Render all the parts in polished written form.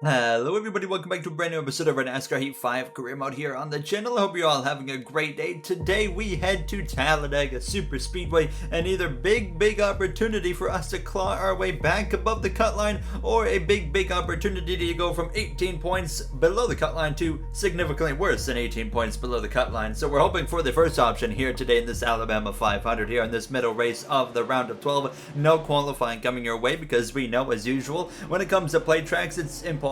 Hello everybody, welcome back to a brand new episode of our NASCAR Heat 5 career mode here on the channel. I hope you're all having a great day. Today we head to Talladega Super Speedway, and either big opportunity for us to claw our way back above the cut line, or a big opportunity to go from 18 points below the cut line to significantly worse than 18 points below the cut line. So we're hoping for the first option here today in this Alabama 500 here in this middle race of the round of 12. No qualifying coming your way because we know, as usual, when it comes to play tracks, it's impossible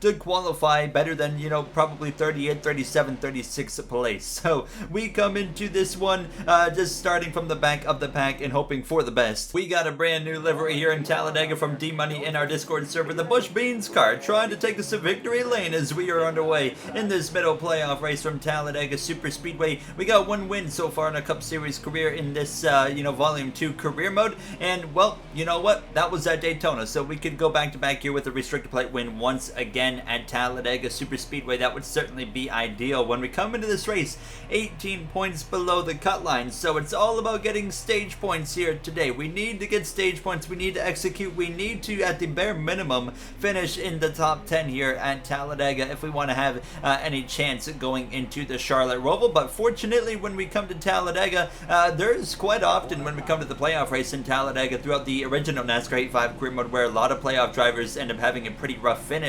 to qualify better than, probably 38, 37, 36 place. So we come into this one just starting from the back of the pack and hoping for the best. We got a brand new livery here in Talladega from D-Money in our Discord server, the Bush Beans car, trying to take us to victory lane as we are underway in this middle playoff race from Talladega Super Speedway. We got one win so far in our Cup Series career in this, Volume 2 career mode, and, well, you know what? That was at Daytona, so we could go back to back here with a restricted plate win once again at Talladega Super Speedway. That would certainly be ideal. When we come into this race, 18 points below the cut line, so it's all about getting stage points here today. We need to get stage points, we need to execute, we need to, at the bare minimum, finish in the top 10 here at Talladega if we want to have any chance going into the Charlotte Roval. But fortunately, when we come to Talladega, there's quite often when we come to the playoff race in Talladega throughout the original NASCAR Heat 5 career mode where a lot of playoff drivers end up having a pretty rough finish.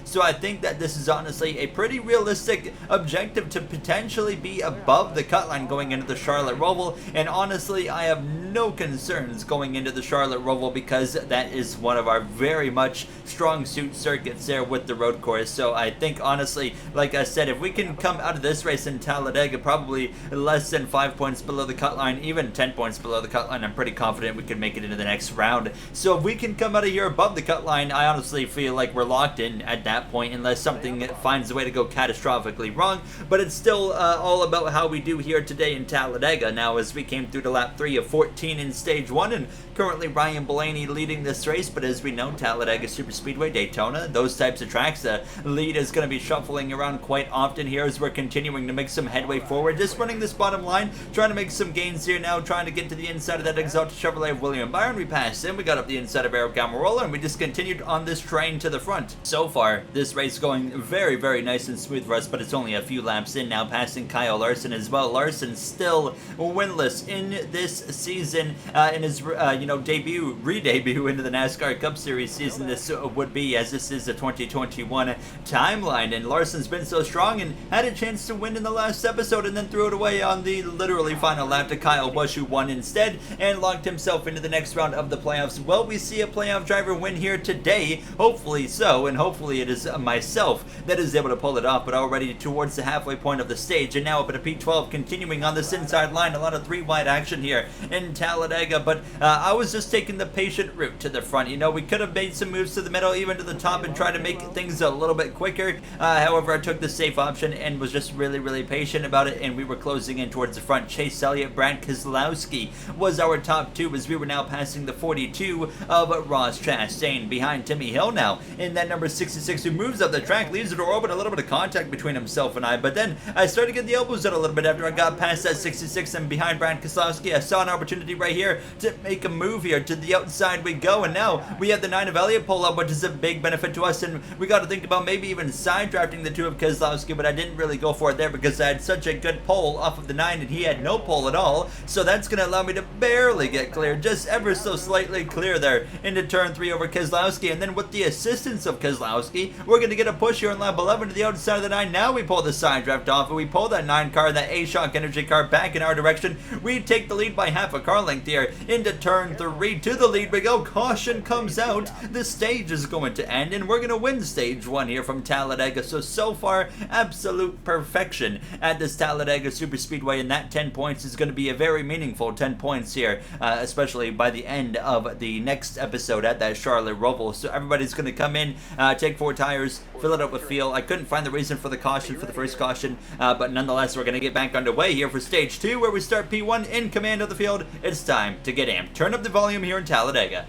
So I think that this is honestly a pretty realistic objective to potentially be above the cut line going into the Charlotte Roval, and honestly I have no concerns going into the Charlotte Roval because that is one of our very much strong suit circuits there with the road course. So I think honestly, like I said, if we can come out of this race in Talladega probably less than 5 points below the cut line, even 10 points below the cut line, I'm pretty confident we can make it into the next round. So if we can come out of here above the cut line, I honestly feel like we're locked in at that point unless something finds a way to go catastrophically wrong. But it's still all about how we do here today in Talladega. Now, as we came through to lap 3 of 14 in stage 1, and currently Ryan Blaney leading this race, but as we know, Talladega Super Speedway, Daytona, those types of tracks, the lead is going to be shuffling around quite often here as we're continuing to make some headway forward, just running this bottom line, trying to make some gains here now, trying to get to the inside of that Exalted Chevrolet of William Byron. We passed him, we got up the inside of Eric Almirola, and we just continued on this train to the front. So far, this race going very nice and smooth for us, but it's only a few laps in now, passing Kyle Larson as well. Larson still winless in this season, in his re-debut into the NASCAR Cup Series season. This would be, as this is the 2021 timeline, and Larson's been so strong and had a chance to win in the last episode and then threw it away on the literally final lap to Kyle Busch, who won instead and locked himself into the next round of the playoffs. Well, we see a playoff driver win here today, hopefully so, and hopefully it is myself that is able to pull it off, but already towards the halfway point of the stage, and now up at a P12, continuing on this inside line. A lot of 3-wide action here in Talladega, but I was just taking the patient route to the front. We could have made some moves to the middle, even to the top, and tried to make things a little bit quicker. However, I took the safe option and was just really patient about it, and we were closing in towards the front. Chase Elliott, Brad Keselowski was our top two as we were now passing the 42 of Ross Chastain. Behind Timmy Hill now in that number 66, who moves up the track, leaves the door open, a little bit of contact between himself and I, but then I started to get the elbows out a little bit after I got past that 66, and behind Brad Keselowski, I saw an opportunity right here to make a move here. To the outside we go, and now we have the 9 of Elliott pull up, which is a big benefit to us, and we got to think about maybe even side drafting the 2 of Keselowski, but I didn't really go for it there because I had such a good pull off of the 9 and he had no pull at all. So that's going to allow me to barely get clear, just ever so slightly clear there into turn 3 over Keselowski, and then with the assistance of Keselowski, we're going to get a push here in lap 11 to the outside of the 9. Now we pull the side draft off, and we pull that 9 car, that A-Shock Energy car, back in our direction. We take the lead by half a car length here into turn 3. To the lead we go. Caution comes out. The stage is going to end, and we're going to win stage 1 here from Talladega. So far, absolute perfection at this Talladega Super Speedway, and that 10 points is going to be a very meaningful 10 points here, especially by the end of the next episode at that Charlotte Roval. So everybody's going to come in, take 4 tires, fill it up with fuel. I couldn't find the reason for the caution for the first caution, but nonetheless, we're going to get back underway here for stage 2, where we start P1 in command of the field. It's time to get amped. Turn up the volume here in Talladega.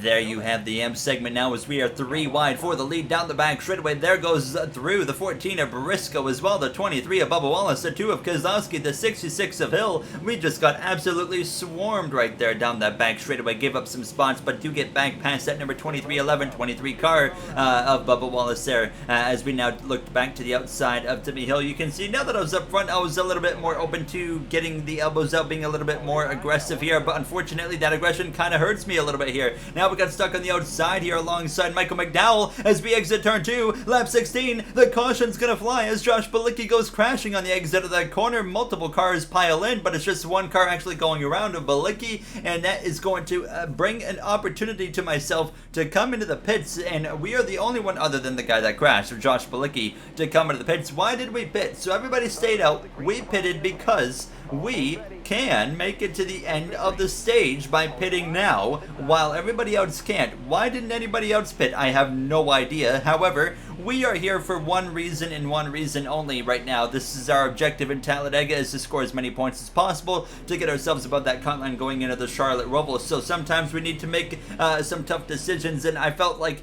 there you have the M segment now as we are 3 wide for the lead down the back straightaway. There goes through the 14 of Briscoe as well, the 23 of Bubba Wallace, the 2 of Kozlowski, the 66 of Hill. We just got absolutely swarmed right there down that back straightaway. Gave up some spots, but do get back past that number 23, 11, 23 car of Bubba Wallace there. As we now looked back to the outside of Timmy Hill, you can see now that I was up front, I was a little bit more open to getting the elbows out, being a little bit more aggressive here, but unfortunately that aggression kind of hurts me a little bit here. Now we got stuck on the outside here alongside Michael McDowell as we exit turn 2, lap 16. The caution's gonna fly as Josh Bilicki goes crashing on the exit of that corner. Multiple cars pile in, but it's just one car actually going around of Bilicki, and that is going to bring an opportunity to myself to come into the pits, and we are the only one other than the guy that crashed, or Josh Bilicki, to come into the pits. Why did we pit? So everybody stayed out. We pitted because we can make it to the end of the stage by pitting now, while everybody else can't. Why didn't anybody else pit? I have no idea. However, we are here for one reason and one reason only right now. This is our objective in Talladega, is to score as many points as possible to get ourselves above that cut line going into the Charlotte Roval. So sometimes we need to make some tough decisions, and I felt like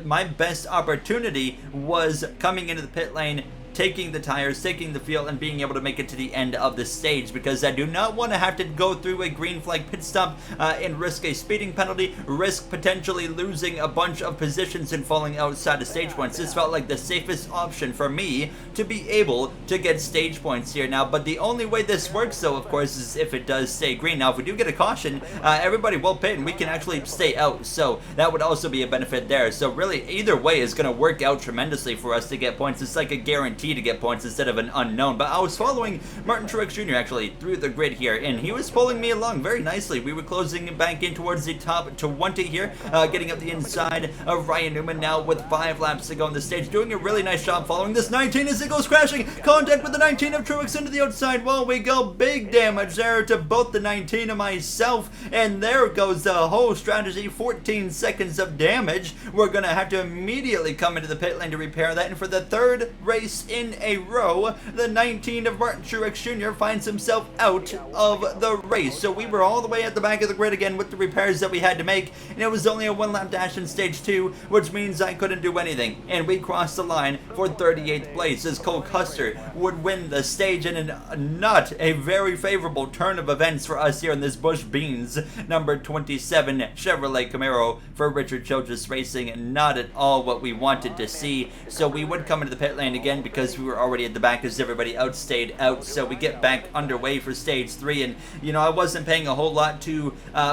my best opportunity was coming into the pit lane, taking the tires, taking the fuel, and being able to make it to the end of the stage, because I do not want to have to go through a green flag pit stop and risk a speeding penalty, risk potentially losing a bunch of positions and falling outside of stage points. This felt like the safest option for me to be able to get stage points here now, but the only way this works though, of course, is if it does stay green. Now if we do get a caution, everybody will pit and we can actually stay out, so that would also be a benefit there. So really either way is going to work out tremendously for us to get points. It's like a guarantee to get points instead of an unknown. But I was following Martin Truex Jr. actually through the grid here, and he was pulling me along very nicely. We were closing back in towards the top 20 here, getting up the inside of Ryan Newman now with 5 laps to go on the stage, doing a really nice job following this 19 as it goes crashing. Contact with the 19 of Truex into the outside wall. We go, big damage there to both the 19 and myself, and there goes the whole strategy. 14 seconds of damage. We're gonna have to immediately come into the pit lane to repair that, and for the 3rd race in a row, the 19 of Martin Truex Jr. finds himself out of the race. So we were all the way at the back of the grid again with the repairs that we had to make, and it was only a 1 lap dash in stage 2, which means I couldn't do anything, and we crossed the line for 38th place as Cole Custer would win the stage in not a very favorable turn of events for us here in this Busch Beans number 27 Chevrolet Camaro for Richard Childress Racing. Not at all what we wanted to see. So we would come into the pit lane again because we were already at the back as everybody outstayed out. So we get back underway for stage 3, and you know, I wasn't paying a whole lot to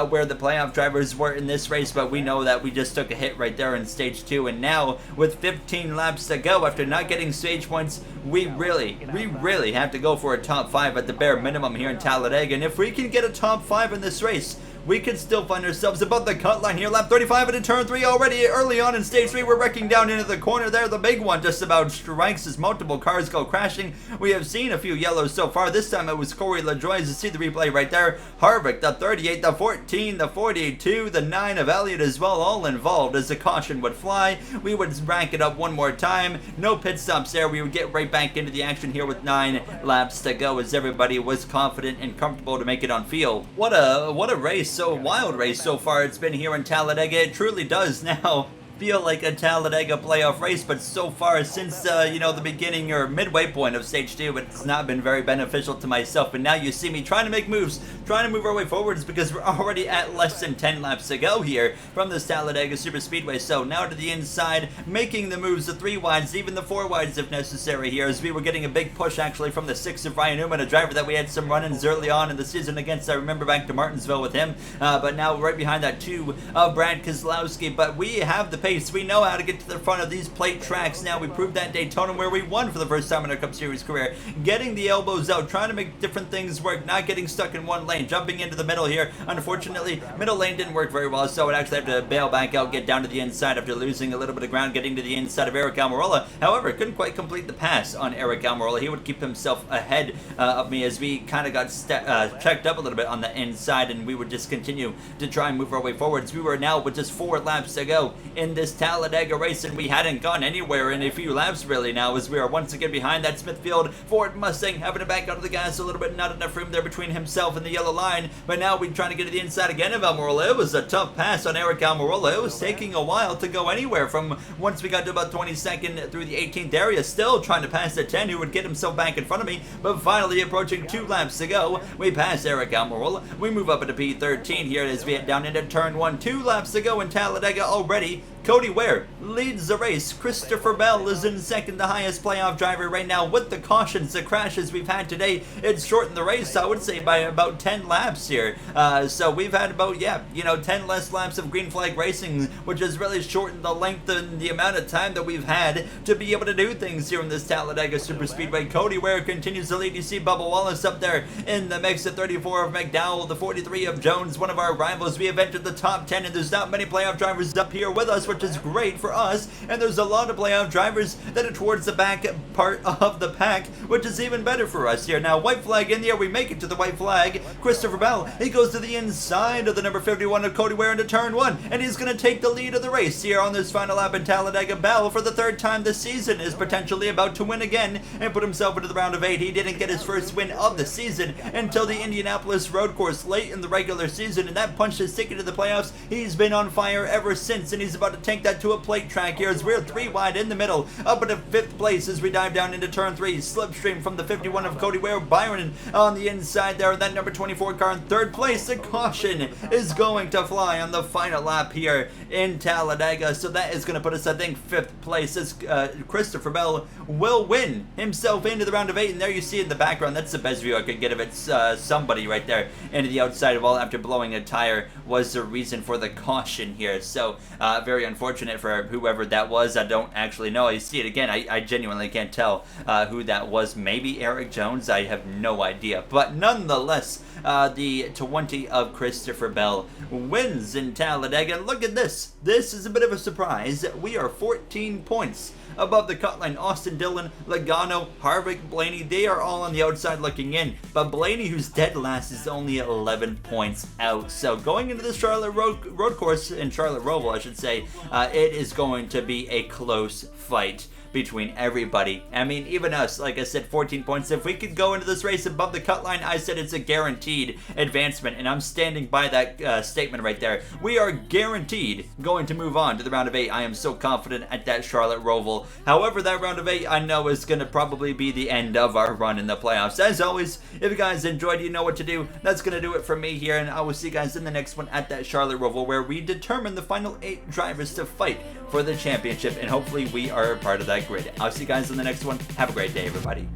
where the playoff drivers were in this race, but we know that we just took a hit right there in stage 2, and now with 15 laps to go after not getting stage points, we really have to go for a top 5 at the bare minimum here in Talladega. And if we can get a top 5 in this race, we could still find ourselves above the cut line here. Lap 35 into turn 3 already. Early on in stage 3, we're wrecking down into the corner there. The big one just about strikes as multiple cars go crashing. We have seen a few yellows so far. This time it was Corey LaJoie. You see the replay right there. Harvick, the 38, the 14, the 42, the 9 of Elliott as well, all involved as the caution would fly. We would rack it up one more time. No pit stops there. We would get right back into the action here with 9 laps to go as everybody was confident and comfortable to make it on field. What a race. So wild race so far it's been here in Talladega. It truly does now feel like a Talladega playoff race, but so far since you know, the beginning or midway point of stage 2, it's not been very beneficial to myself. And now you see me trying to make moves, trying to move our way forwards, because we're already at less than 10 laps to go here from this Talladega Super Speedway. So now to the inside, making the moves, the 3 wides, even the 4 wides if necessary here, as we were getting a big push actually from the 6 of Ryan Newman, a driver that we had some run-ins early on in the season against. I remember back to Martinsville with him, but now right behind that 2 of Brad Keselowski. But we have the pace. We know how to get to the front of these plate tracks now. We proved that Daytona where we won for the first time in our Cup Series career. Getting the elbows out, trying to make different things work, not getting stuck in one lane, jumping into the middle here. Unfortunately, middle lane didn't work very well, so I'd actually have to bail back out, get down to the inside after losing a little bit of ground, getting to the inside of Eric Almirola. However, couldn't quite complete the pass on Eric Almirola. He would keep himself ahead of me as we kind of got checked up a little bit on the inside, and we would just continue to try and move our way forwards. We were now with just 4 laps to go in this this Talladega race, and we hadn't gone anywhere in a few laps really now, as we are once again behind that Smithfield Ford Mustang, having to back out of the gas a little bit. Not enough room there between himself and the yellow line, but now we're trying to get to the inside again of Almirola. It was a tough pass on Eric Almirola. It was taking a while to go anywhere from once we got to about 22nd through the 18th area, still trying to pass the 10 who would get himself back in front of me, but finally approaching 2 laps to go, we pass Eric Almirola. We move up into P13 here as we head down into turn 1. 2 laps to go in Talladega already. Cody Ware leads the race. Christopher Bell is in second, the highest playoff driver right now. With the cautions, the crashes we've had today, it's shortened the race, I would say, by about 10 laps here. So we've had about, 10 less laps of green flag racing, which has really shortened the length and the amount of time that we've had to be able to do things here in this Talladega Super Speedway. Cody Ware continues to lead. You see Bubba Wallace up there in the mix at 34 of McDowell, the 43 of Jones, one of our rivals. We have entered the top 10, and there's not many playoff drivers up here with us, which is great for us, and there's a lot of playoff drivers that are towards the back part of the pack, which is even better for us here. Now, white flag in there, we make it to the white flag. Christopher Bell, he goes to the inside of the number 51 of Cody Ware into turn 1, and he's going to take the lead of the race here on this final lap in Talladega. Bell, for the 3rd time this season, is potentially about to win again and put himself into the round of 8. He didn't get his first win of the season until the Indianapolis road course late in the regular season, and that punched his ticket to the playoffs. He's been on fire ever since, and he's about to take that to a plate track here as we're 3 wide in the middle, up into 5th place as we dive down into turn 3. Slipstream from the 51 of Cody Ware. Byron on the inside there, and that number 24 car in 3rd place. The caution is going to fly on the final lap here in Talladega, so that is going to put us, I think, 5th place as Christopher Bell will win himself into the round of 8. And there you see in the background, that's the best view I could get of it. Somebody right there into the outside wall after blowing a tire was the reason for the caution here. So very unfortunate for whoever that was. I don't actually know. You see it again. I genuinely can't tell who that was. Maybe Eric Jones. I have no idea. But nonetheless, the 20 of Christopher Bell wins in Talladega. And look at this. This is a bit of a surprise. We are 14 points above the cut line. Austin Dillon, Logano, Harvick, Blaney, they are all on the outside looking in. But Blaney, who's dead last, is only 11 points out. So going into the Charlotte road course, in Charlotte Roval, I should say, it is going to be a close fight between everybody. I mean, even us, like I said, 14 points. If we could go into this race above the cut line, I said it's a guaranteed advancement, and I'm standing by that statement right there. We are guaranteed going to move on to the round of 8. I am so confident at that Charlotte Roval. However, that round of 8, I know is going to probably be the end of our run in the playoffs. As always, if you guys enjoyed, you know what to do. That's going to do it for me here, and I will see you guys in the next one at that Charlotte Roval, where we determine the final 8 drivers to fight for the championship, and hopefully we are a part of that grid. I'll see you guys in the next one. Have a great day, everybody.